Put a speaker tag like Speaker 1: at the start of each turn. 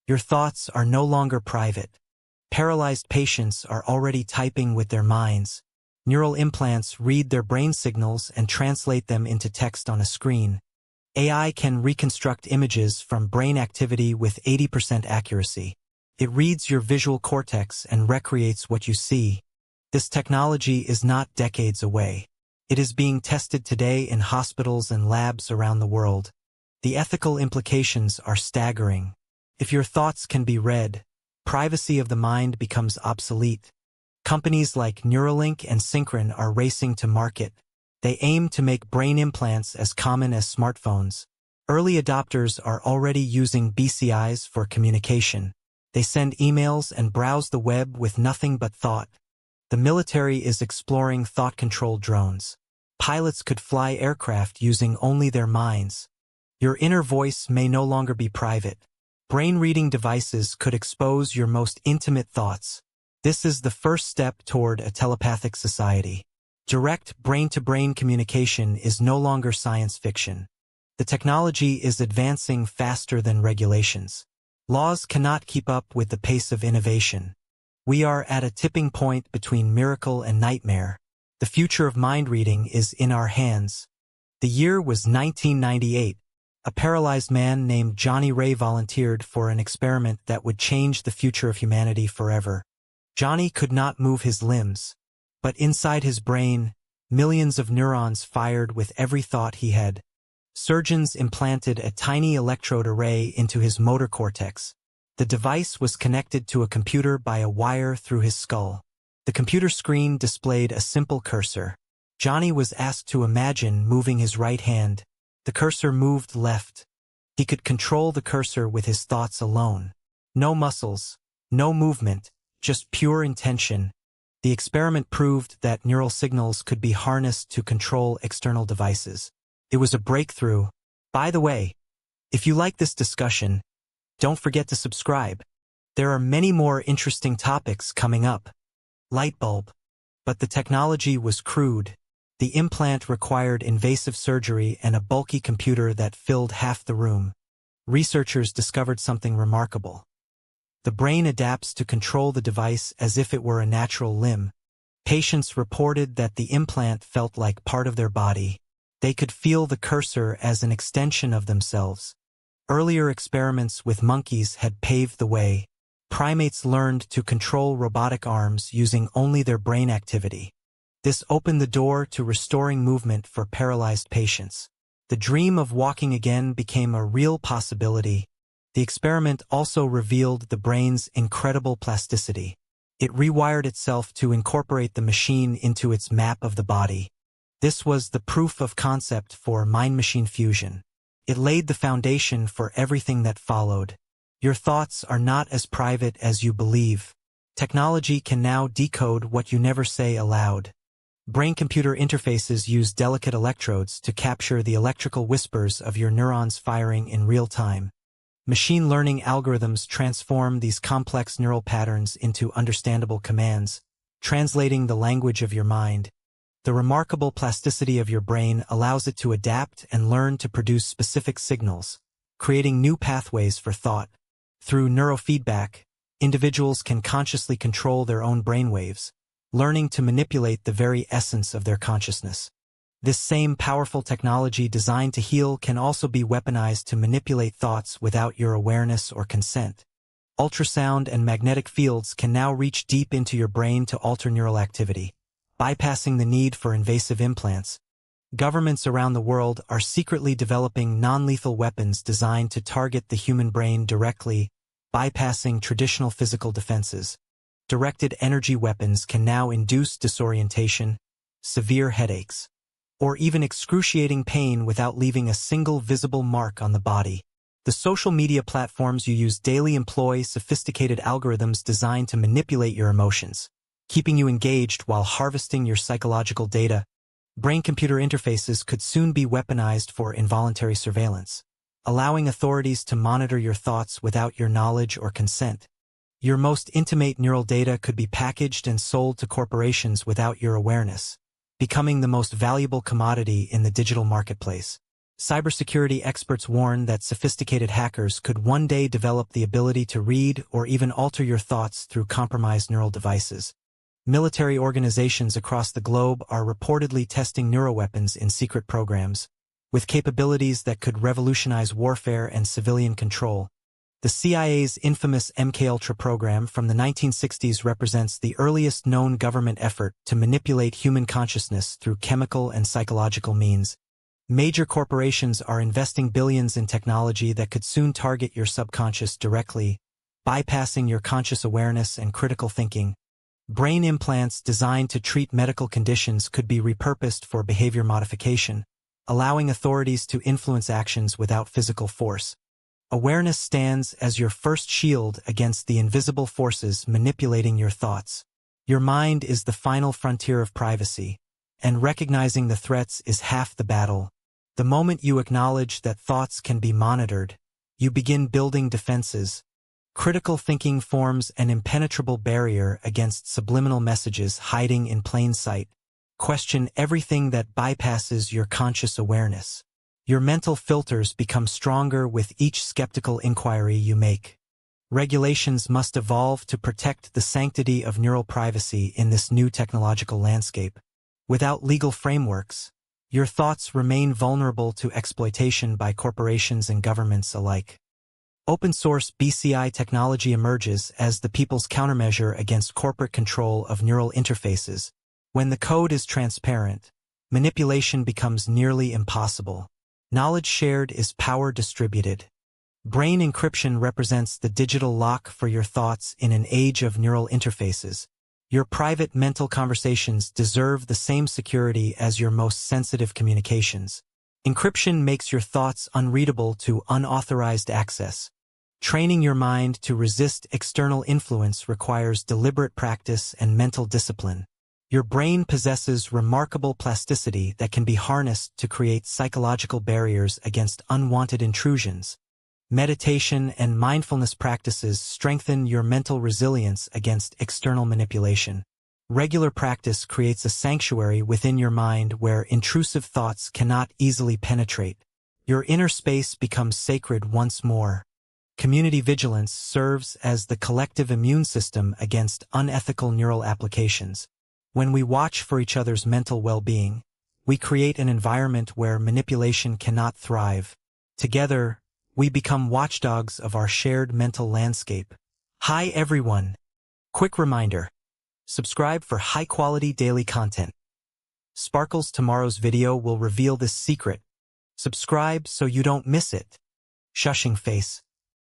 Speaker 1: Your thoughts are no longer private. Paralyzed patients are already typing with their minds. Neural implants read their brain signals and translate them into text on a screen. AI can reconstruct images from brain activity with 80% accuracy. It reads your visual cortex and recreates what you see. This technology is not decades away. It is being tested today in hospitals and labs around the world. The ethical implications are staggering. If your thoughts can be read, privacy of the mind becomes obsolete. Companies like Neuralink and Synchron are racing to market. They aim to make brain implants as common as smartphones. Early adopters are already using BCIs for communication. They send emails and browse the web with nothing but thought. The military is exploring thought-controlled drones. Pilots could fly aircraft using only their minds. Your inner voice may no longer be private. Brain-reading devices could expose your most intimate thoughts. This is the first step toward a telepathic society. Direct brain-to-brain communication is no longer science fiction. The technology is advancing faster than regulations. Laws cannot keep up with the pace of innovation. We are at a tipping point between miracle and nightmare. The future of mind reading is in our hands. The year was 1998. A paralyzed man named Johnny Ray volunteered for an experiment that would change the future of humanity forever. Johnny could not move his limbs, but inside his brain, millions of neurons fired with every thought he had. Surgeons implanted a tiny electrode array into his motor cortex. The device was connected to a computer by a wire through his skull. The computer screen displayed a simple cursor. Johnny was asked to imagine moving his right hand. The cursor moved left. He could control the cursor with his thoughts alone. No muscles, no movement, just pure intention. The experiment proved that neural signals could be harnessed to control external devices. It was a breakthrough. By the way, if you like this discussion, don't forget to subscribe. There are many more interesting topics coming up. Light bulb. But the technology was crude. The implant required invasive surgery and a bulky computer that filled half the room. Researchers discovered something remarkable. The brain adapts to control the device as if it were a natural limb. Patients reported that the implant felt like part of their body. They could feel the cursor as an extension of themselves. Earlier experiments with monkeys had paved the way. Primates learned to control robotic arms using only their brain activity. This opened the door to restoring movement for paralyzed patients. The dream of walking again became a real possibility. The experiment also revealed the brain's incredible plasticity. It rewired itself to incorporate the machine into its map of the body. This was the proof of concept for mind-machine fusion. It laid the foundation for everything that followed. Your thoughts are not as private as you believe. Technology can now decode what you never say aloud. Brain-computer interfaces use delicate electrodes to capture the electrical whispers of your neurons firing in real time. Machine learning algorithms transform these complex neural patterns into understandable commands, translating the language of your mind. The remarkable plasticity of your brain allows it to adapt and learn to produce specific signals, creating new pathways for thought. Through neurofeedback, individuals can consciously control their own brainwaves, learning to manipulate the very essence of their consciousness. This same powerful technology designed to heal can also be weaponized to manipulate thoughts without your awareness or consent. Ultrasound and magnetic fields can now reach deep into your brain to alter neural activity, bypassing the need for invasive implants. Governments around the world are secretly developing non-lethal weapons designed to target the human brain directly, bypassing traditional physical defenses. Directed energy weapons can now induce disorientation, severe headaches, or even excruciating pain without leaving a single visible mark on the body. The social media platforms you use daily employ sophisticated algorithms designed to manipulate your emotions, keeping you engaged while harvesting your psychological data. Brain-computer interfaces could soon be weaponized for involuntary surveillance, allowing authorities to monitor your thoughts without your knowledge or consent. Your most intimate neural data could be packaged and sold to corporations without your awareness, becoming the most valuable commodity in the digital marketplace. Cybersecurity experts warn that sophisticated hackers could one day develop the ability to read or even alter your thoughts through compromised neural devices. Military organizations across the globe are reportedly testing neuroweapons in secret programs, with capabilities that could revolutionize warfare and civilian control. The CIA's infamous MKUltra program from the 1960s represents the earliest known government effort to manipulate human consciousness through chemical and psychological means. Major corporations are investing billions in technology that could soon target your subconscious directly, bypassing your conscious awareness and critical thinking. Brain implants designed to treat medical conditions could be repurposed for behavior modification, allowing authorities to influence actions without physical force. Awareness stands as your first shield against the invisible forces manipulating your thoughts. Your mind is the final frontier of privacy, and recognizing the threats is half the battle. The moment you acknowledge that thoughts can be monitored, you begin building defenses. Critical thinking forms an impenetrable barrier against subliminal messages hiding in plain sight. Question everything that bypasses your conscious awareness. Your mental filters become stronger with each skeptical inquiry you make. Regulations must evolve to protect the sanctity of neural privacy in this new technological landscape. Without legal frameworks, your thoughts remain vulnerable to exploitation by corporations and governments alike. Open-source BCI technology emerges as the people's countermeasure against corporate control of neural interfaces. When the code is transparent, manipulation becomes nearly impossible. Knowledge shared is power distributed. Brain encryption represents the digital lock for your thoughts in an age of neural interfaces. Your private mental conversations deserve the same security as your most sensitive communications. Encryption makes your thoughts unreadable to unauthorized access. Training your mind to resist external influence requires deliberate practice and mental discipline. Your brain possesses remarkable plasticity that can be harnessed to create psychological barriers against unwanted intrusions. Meditation and mindfulness practices strengthen your mental resilience against external manipulation. Regular practice creates a sanctuary within your mind where intrusive thoughts cannot easily penetrate. Your inner space becomes sacred once more. Community vigilance serves as the collective immune system against unethical neural applications. When we watch for each other's mental well-being, we create an environment where manipulation cannot thrive. Together, we become watchdogs of our shared mental landscape. Hi everyone! Quick reminder. Subscribe for high-quality daily content. Sparkle's tomorrow's video will reveal this secret. Subscribe so you don't miss it. Shushing face.